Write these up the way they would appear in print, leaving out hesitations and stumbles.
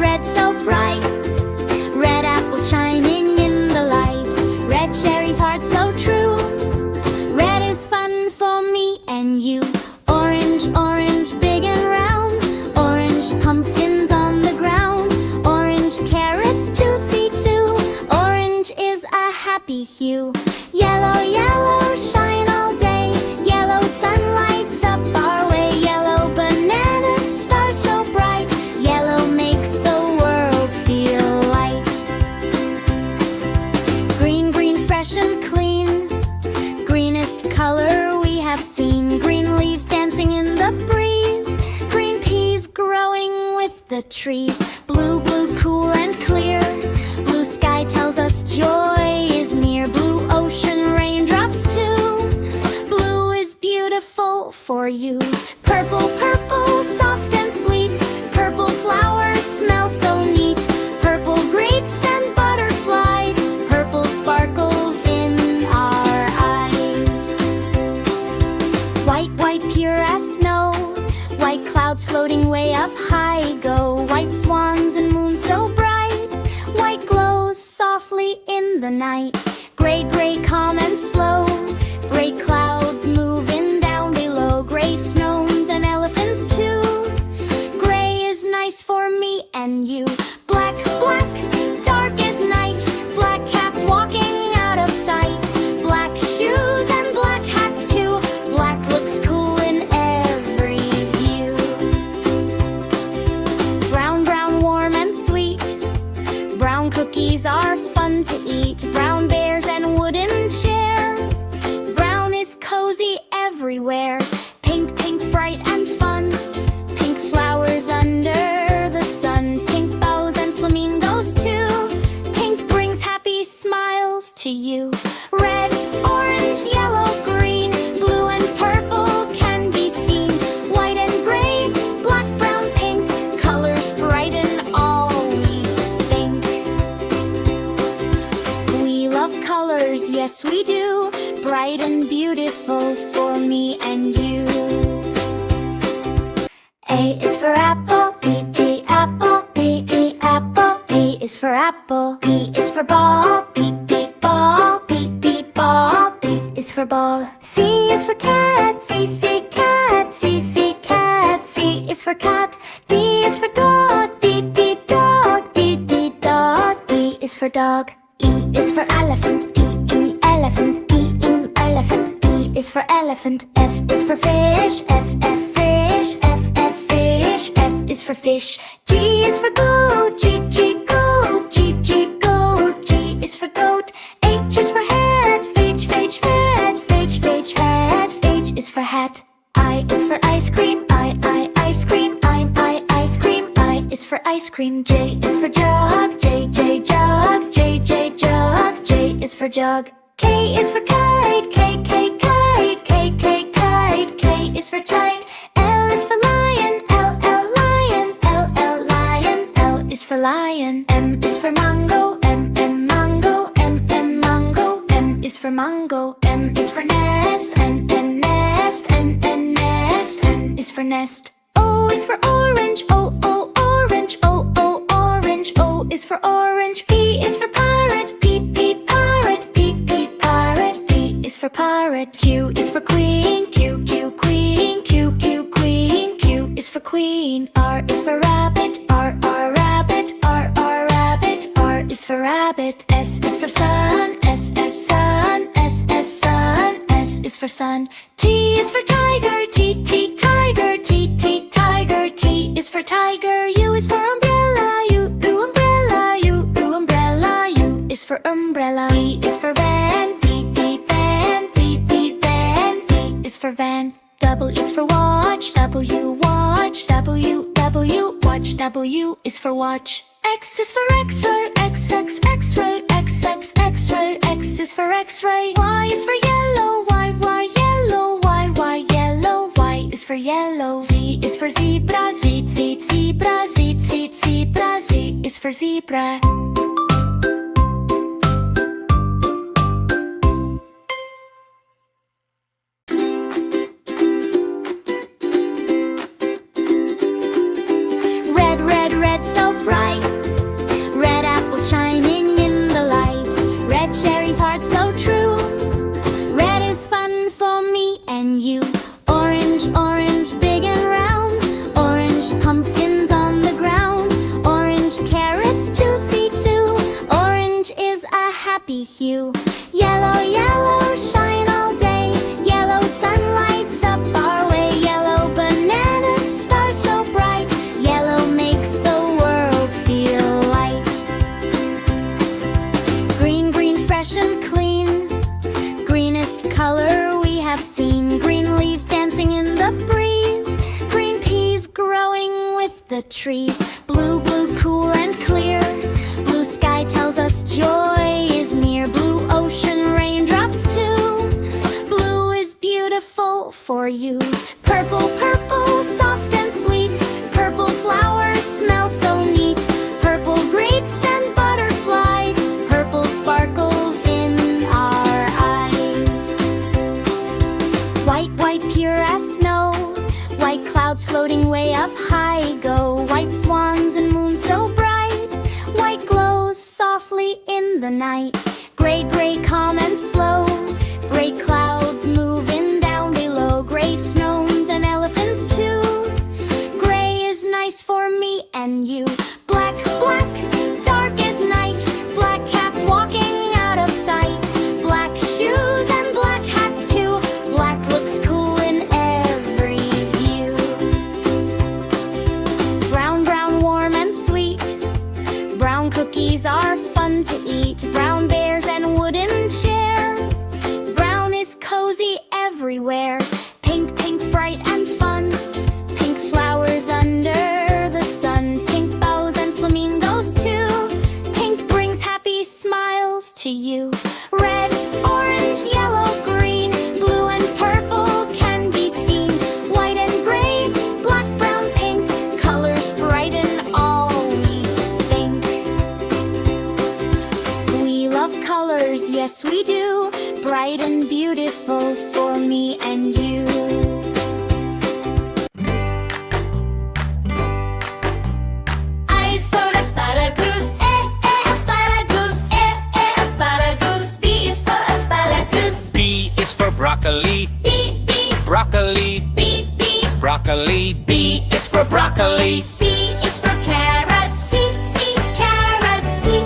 red so bright. Red apples shining in the light. Red cherries, heart so true. Red is fun for me and you. Orange, orange, big and round. Orange pumpkins on the ground. Orange carrots, juicy too. Orange is a happy hue. Yellow, yellow, shine all day. Yellow sun lights up our way. Yellow bananas, stars so bright. Yellow makes the world feel light. Green, green, fresh and clean. Greenest color we have seen. Green leaves dancing in the breeze. Green peas growing with the trees. Blue, blue, cool and clear. Blue sky tells us joy is near. Blue ocean, raindrops too. Blue is beautiful for you. Purple, purple, soft and sweet. Purple flowers smell so neat. Purple grapes and butterflies. Purple sparkles in our eyes. White, white, pure as snow. White clouds floating way up high go. White swans and moon so bright. White glows softly in the night. Gray, gray, calm and slow. Gray clouds moving down below. Gray snows and elephants too. Gray is nice for me and you. Black, black, dark as night. Black cats walking out of sight. Black shoes and black hats too. Black looks cool in every view. Brown, brown, warm and sweet. Brown cookies are fun to eat. Brown bears and wooden chair. Brown is cozy everywhere. Pink, pink, bright and fun. Pink flowers under the sun. Pink bows and flamingos too. Pink brings happy smiles to you. Red, orange, yellow, green. Blue and purple can be seen. White and gray, black, brown, pink. Colors brighten all we think. We love colors, yes we do. Bright and beautiful for me and you. A is for apple, B, B, apple, B, E, apple. B is for apple. B is for ball, B, B, ball, B, B, ball. B is for ball. C is for cat, C, C, cat, C, C, cat. C is for cat. D is for dog, D, D, dog, D, D, dog. D is for dog. E is for elephant, E, E, elephant, E, E, elephant. E is for elephant. F is for fish, F, F, fish, F, F, fish. F is for fish. G is for goat, G, G, goat, G, G, goat. G is for goat. H is for hat, H, H, hat, H, H, hat. H is for hat. I is for ice cream, I, ice cream, I, ice cream. I is for ice cream. J is for jug, J, J, jug, J, J, jug. J is for jug. K is for kite, K, K, kite, K, K, kite. K is for kite. L is for lion, L, L, lion, L, L, lion. L is for lion. M is for mango, M, M, mango, M, M, mango. M is for mango. N is for nest, N, N, nest, N, N, nest. N is for nest. O is for orange, O, O, orange, O, O, orange. O is for orange. P is for parrot, P, P, parrot, P, P, parrot. P is for parrot. Q is for queen, Q, Q, queen, Q, Q, queen. Q is for queen. R is for rabbit, R, R, rabbit, R, R, rabbit. R is for rabbit. S is for sun, S, S, sun, S, S, sun. S is for sun. T is for tiger, T, T, tiger, T, T, tiger. T is for tiger. U is for umbrella, U, U, umbrella, U, U, umbrella. U is for umbrella. V is for van, V, V, van, V, V, van. V is for van. W is for watch, W, watch, W, W, watch. W is for watch. X is for X-ray, X, X, X-ray, X, X, X-ray. X is for X-ray. Y is for yellow, Y, Y, yellow, Y, Y, yellow. Y is for yellow. Z is for zebra, Z, Z, zebra, Z, Z, zebra. Z is for zebra. Red, red, red heart so bright. Red apple shining in the light. Red cherry's heart so true. Red is fun for me and you. Orange, orange, big and round. Orange pumpkins on the ground. Orange carrots juicy too. Orange is a happy hue. Yellow, yellow, shine all day. Yellow sun lights up our way. Yellow bananas, stars so bright. Yellow makes the world feel light. Green, green, fresh and clean. Greenest color we have seen. Green leaves dancing in the breeze. Green peas growing with the trees. Blue, blue, cool and clear. Blue sky tells us joy is near. Blue ocean, raindrops too. Blue is beautiful for you. Purple, purple, soft and sweet. Purple flowers smell so neat. Purple grapes and butterflies. Purple sparkles in our eyes. White, white, pure as snow. White clouds floating way up high go. White swans and moon so bright. White glows softly in the night. Gray, gray, calm and slow. Gray clouds moving down below. Gray snows and elephants too. Gray is nice for me and you. Black, black, dark as night. Black cats walking out of sight. Black shoes and black hats too. Black looks cool in every view. Brown, brown, warm and sweet. Brown cookies are fun to eat. Brown bears and wooden chair. Brown is cozy everywhere. Pink, pink, bright and fun. Pink flowers under the sun. Pink bows and flamingos too. Pink brings happy smiles to you. Red, orange, yellow, green. Blue and purple can be seen. White and gray, black, brown, pink. Colors brighten all we think. We love colors, yes we do. Bright and beautiful for me and you. A's for asparagus, asparagus, asparagus. B is for asparagus. B is for broccoli. B, Broccoli. B, B. Broccoli. B is for broccoli. C is for carrot. C, carrot. C,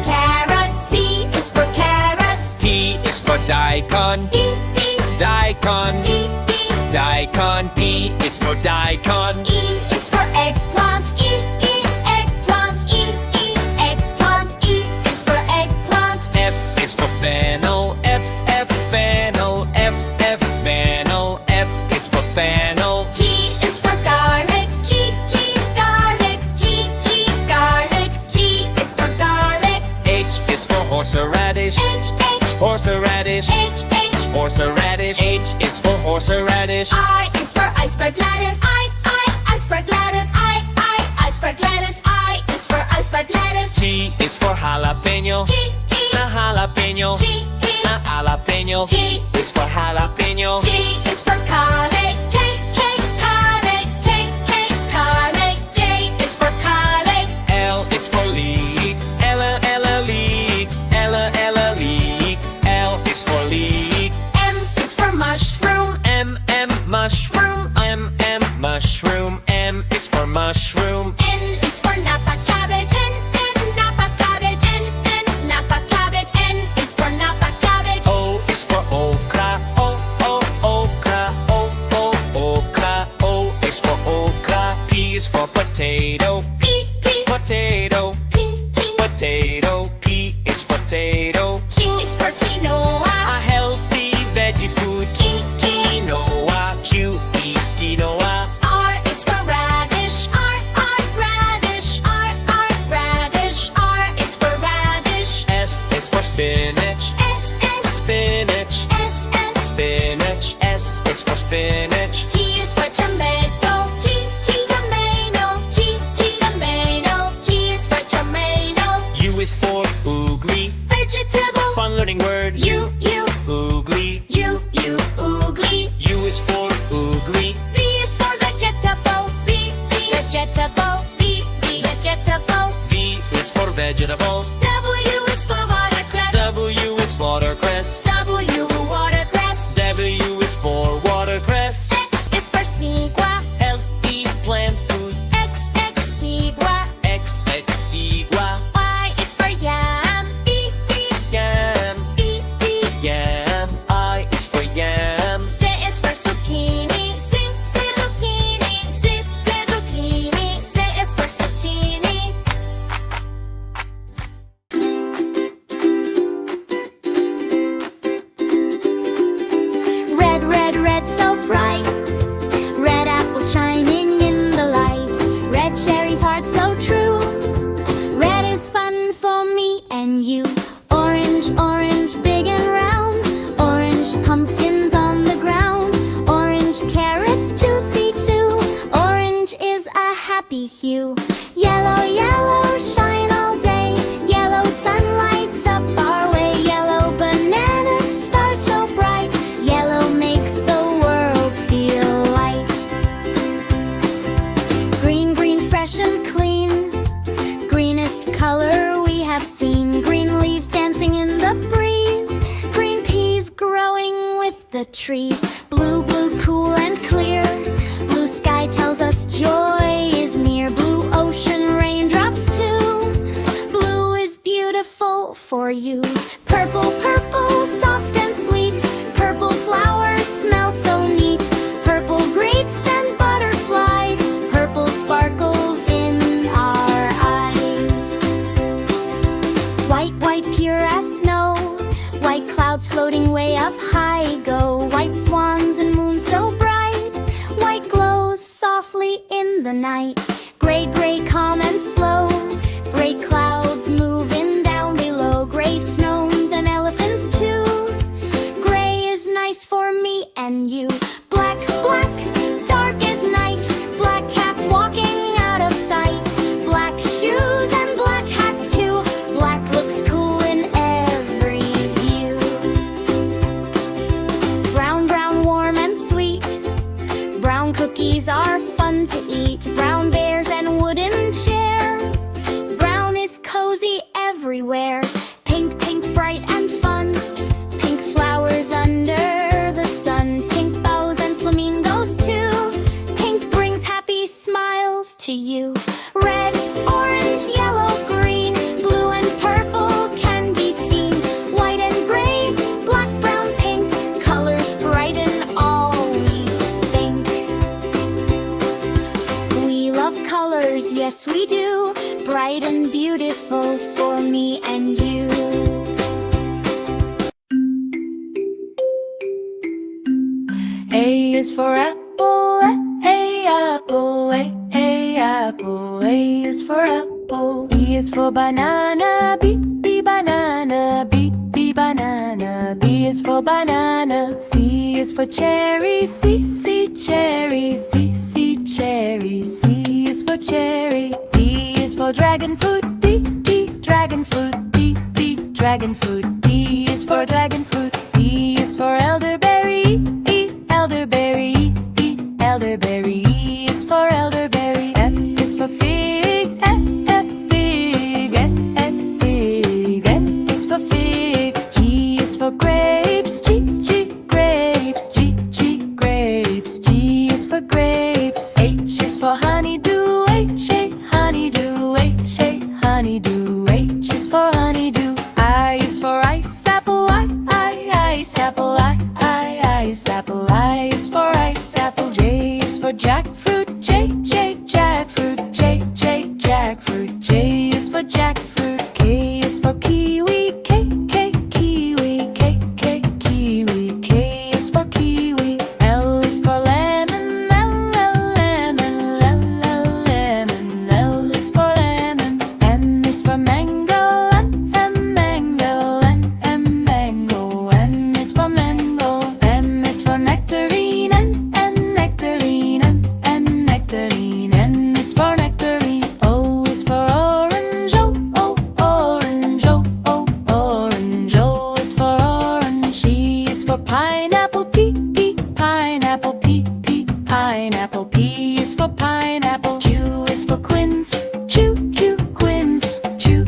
carrot. C is for carrot. T is for daikon. D, Daikon. D, Daikon. D is for daikon. E is for eggplant. Eggplant. Eggplant. E is for eggplant. F is for fennel. F, fennel. F, fennel. F is for fennel. G is for garlic. G, garlic. G, garlic. G is for garlic. H is for horseradish. H, Horseradish. H, Horseradish. H is for horseradish. I is for iceberg lettuce. I, iceberg lettuce. I, iceberg lettuce. I is for iceberg lettuce. T is for jalapeno. G, Na jalapeno. G, Na jalapeno. G is for jalapeno. G is for garlic. K, garlic. J, garlic. J is for garlic. L is for leek. Ella, leek. Ella, leek. L is for leek. M is for mushroom. M, mushroom. M, mushroom. M is for mushroom. N is for napa cabbage. N, napa cabbage. N, napa cabbage. N is for napa cabbage. O is for okra. Okra. Okra. O is for okra. P is for potato. P, Potato. P, Potato. P is for potato. Q is for quinoa. A healthy veggie food. Quinoa. Q, quinoa. R is for radish. R, radish. R, radish. R is for radish. S is for spinach. S, Spinach. S, Spinach. S is for spinach. T is for tomato. T, tomato. T, tomato. T is for tomato. U is for oogly. Vegetable. Fun learning word. U, Oogly. oogly. U is for oogly. V is for vegetable. V, vegetable. V, vegetable. unforgettable. W is for watercress. W is watercress. W watercress. W is for watercress. X is for sigua. Healthy plant food. X sigua. X sigua. Y is for yam. B Yam. B Yam. I is for yam. Z is for zucchini. Z zucchini. Z zucchini. Z is for zucchini. Red, red, red, so bright. Red apple shining in the light. Red cherries, heart so true. Red is fun for me and you. Orange, orange, big and round. Orange pumpkins on the ground. Orange carrots, juicy too. Orange is a happy hue. Yellow, yellow, shine all day. Yellow sun lights up our way. Yellow bananas, stars so bright. Yellow makes the world feel light. Green, green, fresh and clean. Greenest color we have seen. Green leaves dancing in the breeze. Green peas growing with the trees. Blue, blue, cool and clear. Blue sky tells us joy is near. Blue ocean, raindrops too. Blue is beautiful for you. Purple, purple, soft and sweet. Purple flowers smell so neat. Purple grapes and butterflies. Purple sparkles in our eyes. White, white, pure as snow. White clouds floating way up high go. White swans and moon so bright. White glows softly in the night. Gray, gray, calm and slow. Gray clouds moving down below. Gray snows and elephants too. Gray is nice for me and you. Black, black, dark as night. Black cats walking out of sight. Black shoes and black hats too. Black looks cool in every view. Brown, brown, warm and sweet. Brown cookies are fun to eat. Brown bears and wooden chair. Brown is cozy everywhere. Pink, pink, bright and fun. Pink flowers under the sun. Pink bows and flamingos too. Pink brings happy smiles to you. Red, orange, yellow, green. Blue and purple can be seen. White and gray, black, brown, pink. Colors brighten all we think. We love colors, yes we do. Bright and beautiful for me and you. A is for apple, A apple, A apple. A is for apple. B is for banana, B banana, B banana. B is for banana. C is for cherry, C cherry, C cherry. C is for cherry. D is for dragon fruit, D dragon fruit, D dragon fruit. D is for dragon fruit. E is for elderberry, elderberry, elderberry. E is for elderberry. F is for fig, F fig, F fig. F is for fig. G is for grapes, G grapes, G grapes. G is for grapes. H is for honeydew, H honeydew, H honeydew. H is for honeydew. I is for ice apple, ice apple, ice apple. I is for ice apple. J is for jackfruit, J jackfruit, J jackfruit. J is for jackfruit. K is for kiwi, K kiwi, K kiwi. K is for kiwi. L is for lemon, L lemon, L lemon. L is for lemon. M is for mango, M mango, M mango. M is for mango. M is for nectarine, N nectarine, N nectarine. N is for nectarine. O is for orange, O orange, O orange. O is for orange. P is for pineapple, P pineapple, P pineapple. P is for pineapple. Q is for quince, Q quince, Q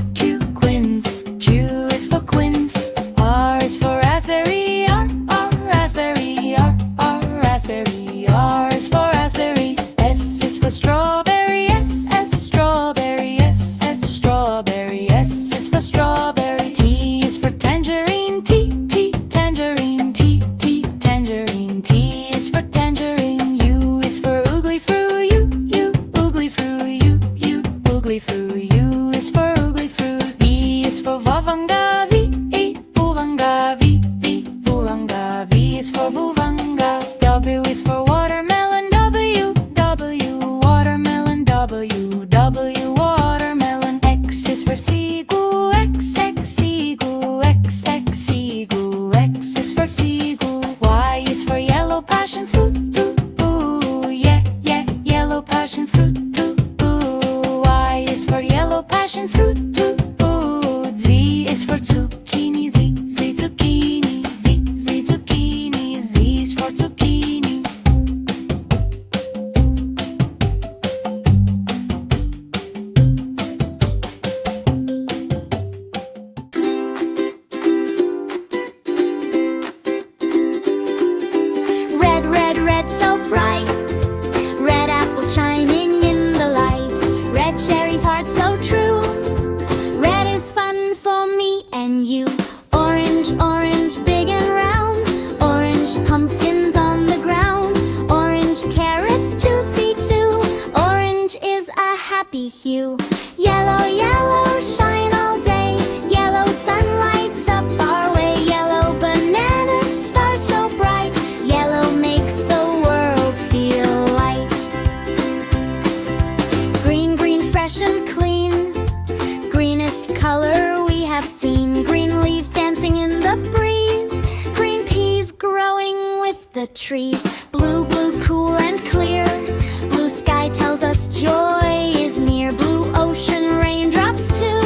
heart so bright. Red apple shining in the light. Red cherry's heart so true. Red is fun for me and you. Orange, orange, big and round. Orange pumpkins on the ground. Orange carrots juicy too. Orange is a happy hue. Yellow, yellow, shine all day. Yellow sun lights up our way. Yellow bananas, stars so bright. Yellow makes the world feel light. Green, green, fresh and clean. Greenest color we have seen. Green leaves dancing in the breeze. Green peas growing with the trees. Blue, blue, cool and clear. Blue sky tells us joy is near. Blue ocean, raindrops too.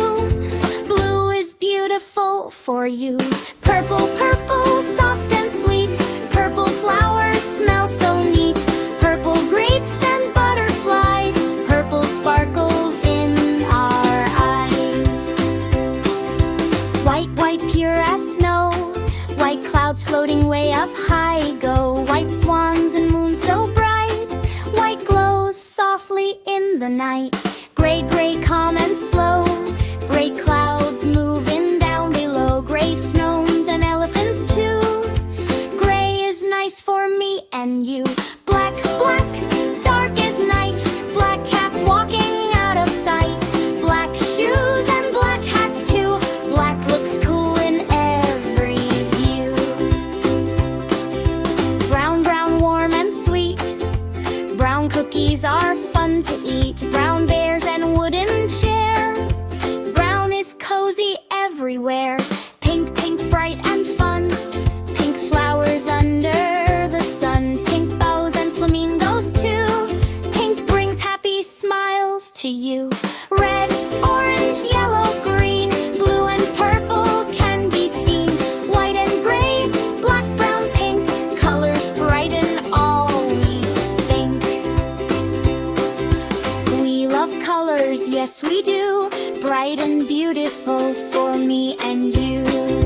Blue is beautiful for you. Purple, purple, soft and sweet. Purple flowers smell so neat. Purple grapes and butterflies. Purple sparkles in our eyes. White, white, pure as snow. White clouds floating way up high go. White swans and moon so bright. White glows softly in the night. Gray, gray, calm and slow. Gray clouds moving down below. Gray snows and elephants too. Gray is nice for me and you. Black, black, dark as night. Black cats walking out of sight. Black shoes and black hats too. Black looks cool in every view. Brown, brown, warm and sweet. Brown cookies are fun to eat. Brown bears and wooden chair. Brown is cozy everywhere. Pink, pink, bright and fun. Pink flowers under the sun. Pink bows and flamingos too. Pink brings happy smiles to you. Red, orange, yellow, green. Blue and purple can be seen. White and gray, black, brown, pink. Colors brighten all we think. We love colors, yes we do. Bright and beautiful for me and you.